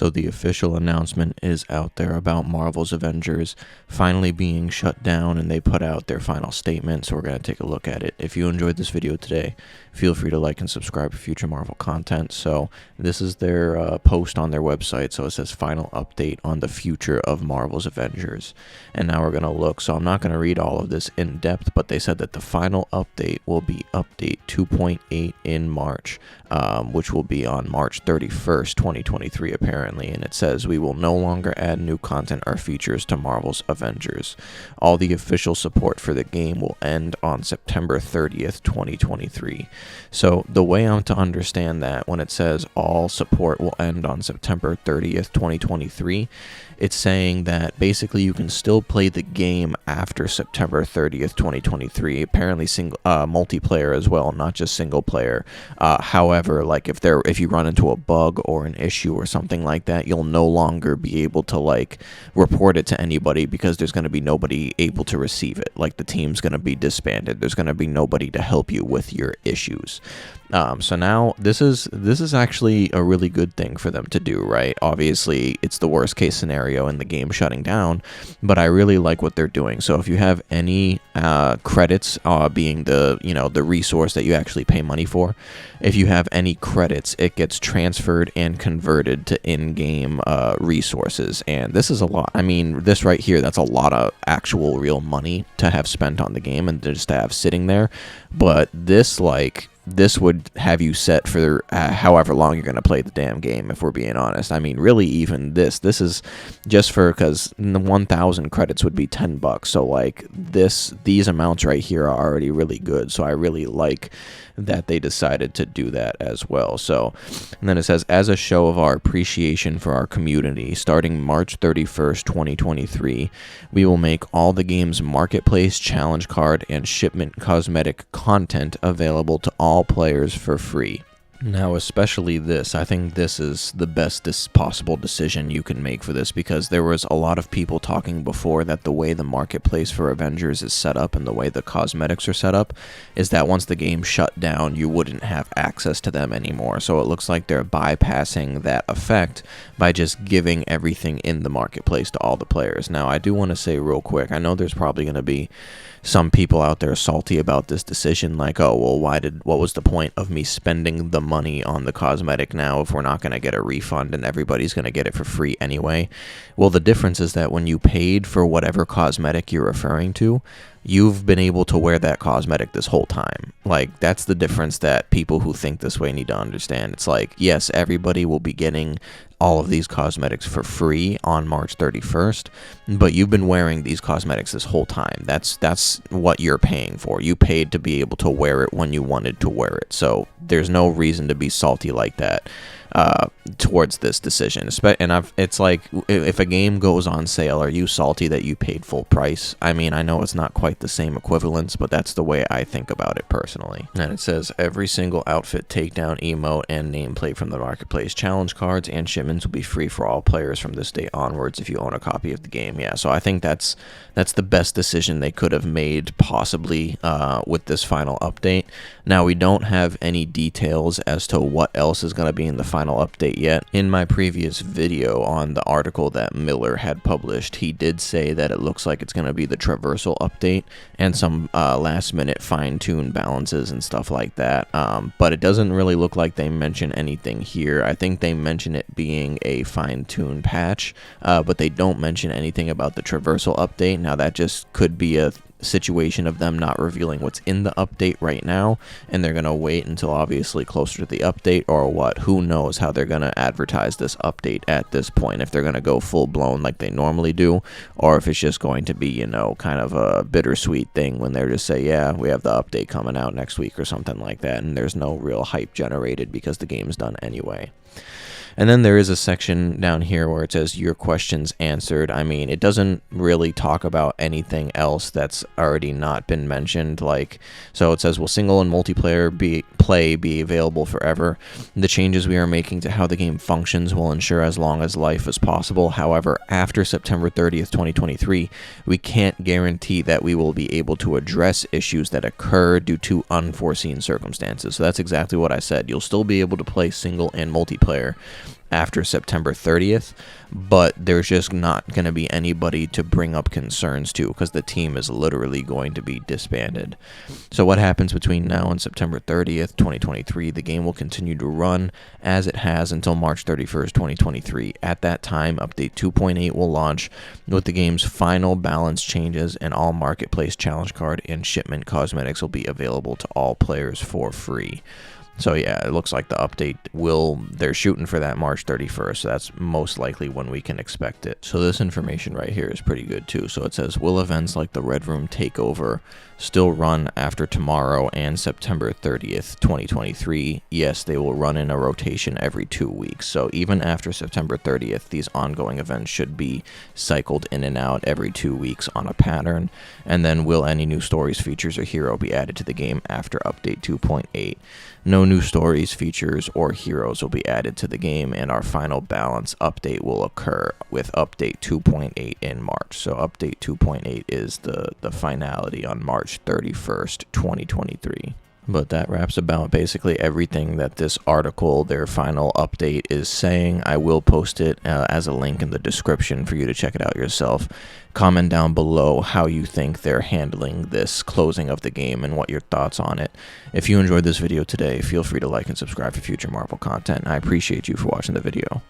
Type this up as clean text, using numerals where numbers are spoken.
So the official announcement is out there about Marvel's Avengers finally being shut down, and they put out their final statement, so we're going to take a look at it. If you enjoyed this video today, feel free to like and subscribe for future Marvel content. So this is their post on their website, so it says final update on the future of Marvel's Avengers. And now we're going to look, so I'm not going to read all of this in depth, but they said that the final update will be update 2.8 in March, which will be on March 31st, 2023 apparently. And it says, we will no longer add new content or features to Marvel's Avengers. All the official support for the game will end on September 30th, 2023. So the way I'm to understand that, when it says all support will end on September 30th, 2023, it's saying that basically you can still play the game after September 30th, 2023. Apparently multiplayer as well, not just single player. However, like if you run into a bug or an issue or something like that, you'll no longer be able to like report it to anybody, because there's going to be nobody able to receive it. Like the team's going to be disbanded. There's going to be nobody to help you with your issues. So now this is actually a really good thing for them to do, right? Obviously, it's the worst case scenario in the game shutting down, but I really like what they're doing. So if you have any credits, being the resource that you actually pay money for, if you have any credits, it gets transferred and converted to in-game resources. And this is a lot. I mean, this right here, that's a lot of actual real money to have spent on the game and just to have sitting there. But this would have you set for however long you're going to play the damn game, if we're being honest. I mean, really, even this is just because the 1,000 credits would be $10. So like these amounts right here are already really good. So I really like that they decided to do that as well. So, and then it says, as a show of our appreciation for our community, starting March 31st, 2023, we will make all the game's marketplace, challenge card, and shipment cosmetic content available to all players for free. Now, especially this, I think this is the best possible decision you can make for this, because there was a lot of people talking before that the way the marketplace for Avengers is set up and the way the cosmetics are set up is that once the game shut down, you wouldn't have access to them anymore. So it looks like they're bypassing that effect by just giving everything in the marketplace to all the players. Now, I do want to say real quick, I know there's probably going to be some people out there salty about this decision, like, oh, well, what was the point of me spending the money on the cosmetic now if we're not going to get a refund and everybody's going to get it for free anyway? Well, the difference is that when you paid for whatever cosmetic you're referring to, you've been able to wear that cosmetic this whole time. Like, that's the difference that people who think this way need to understand. It's like, yes, everybody will be getting all of these cosmetics for free on March 31st, but you've been wearing these cosmetics this whole time. That's what you're paying for. You paid to be able to wear it when you wanted to wear it. So there's no reason to be salty like that towards this decision. And it's like, if a game goes on sale, are you salty that you paid full price? I mean, I know it's not quite the same equivalence, but that's the way I think about it personally. And it says every single outfit, takedown, emote, and nameplate from the marketplace, challenge cards, and shipments will be free for all players from this day onwards if you own a copy of the game. Yeah, so I think that's the best decision they could have made, possibly, with this final update. Now, we don't have any details as to what else is going to be in the final update yet. In my previous video on the article that Miller had published, he did say that it looks like it's going to be the traversal update and some last minute fine-tune balances and stuff like that, but it doesn't really look like they mention anything here. I think they mention it being a fine-tune patch, but they don't mention anything about the traversal update. Now, that just could be a situation of them not revealing what's in the update right now, and they're going to wait until obviously closer to the update, or what. Who knows how they're going to advertise this update at this point, if they're going to go full-blown like they normally do, or if it's just going to be, you know, kind of a bittersweet thing when they're just say, yeah, we have the update coming out next week or something like that, and there's no real hype generated because the game's done anyway. And then there is a section down here where it says your questions answered. I mean, it doesn't really talk about anything else that's already not been mentioned. Like, so it says, will single and multiplayer play be available forever? The changes we are making to how the game functions will ensure as long as life is possible. However, after September 30th, 2023, we can't guarantee that we will be able to address issues that occur due to unforeseen circumstances. So that's exactly what I said. You'll still be able to play single and multiplayer, after September 30th, but there's just not going to be anybody to bring up concerns to because the team is literally going to be disbanded. So what happens between now and September 30th, 2023? The game will continue to run as it has until March 31st, 2023. At that time, Update 2.8 will launch with the game's final balance changes, and all Marketplace challenge card and shipment cosmetics will be available to all players for free. So yeah, it looks like the update they're shooting for that March 31st, so that's most likely when we can expect it. So this information right here is pretty good too. So it says, will events like the Red Room Takeover still run after tomorrow and September 30th, 2023? Yes, they will run in a rotation every 2 weeks. So even after September 30th, these ongoing events should be cycled in and out every 2 weeks on a pattern. And then will any new stories, features, or hero be added to the game after Update 2.8? No new stories, features, or heroes will be added to the game, and our final balance update will occur with Update 2.8 in March. So Update 2.8 is the finality on March 31st, 2023. But that wraps about basically everything that this article, their final update, is saying. I will post it as a link in the description for you to check it out yourself. Comment down below how you think they're handling this closing of the game and what your thoughts on it. If you enjoyed this video today, feel free to like and subscribe for future Marvel content. I appreciate you for watching the video.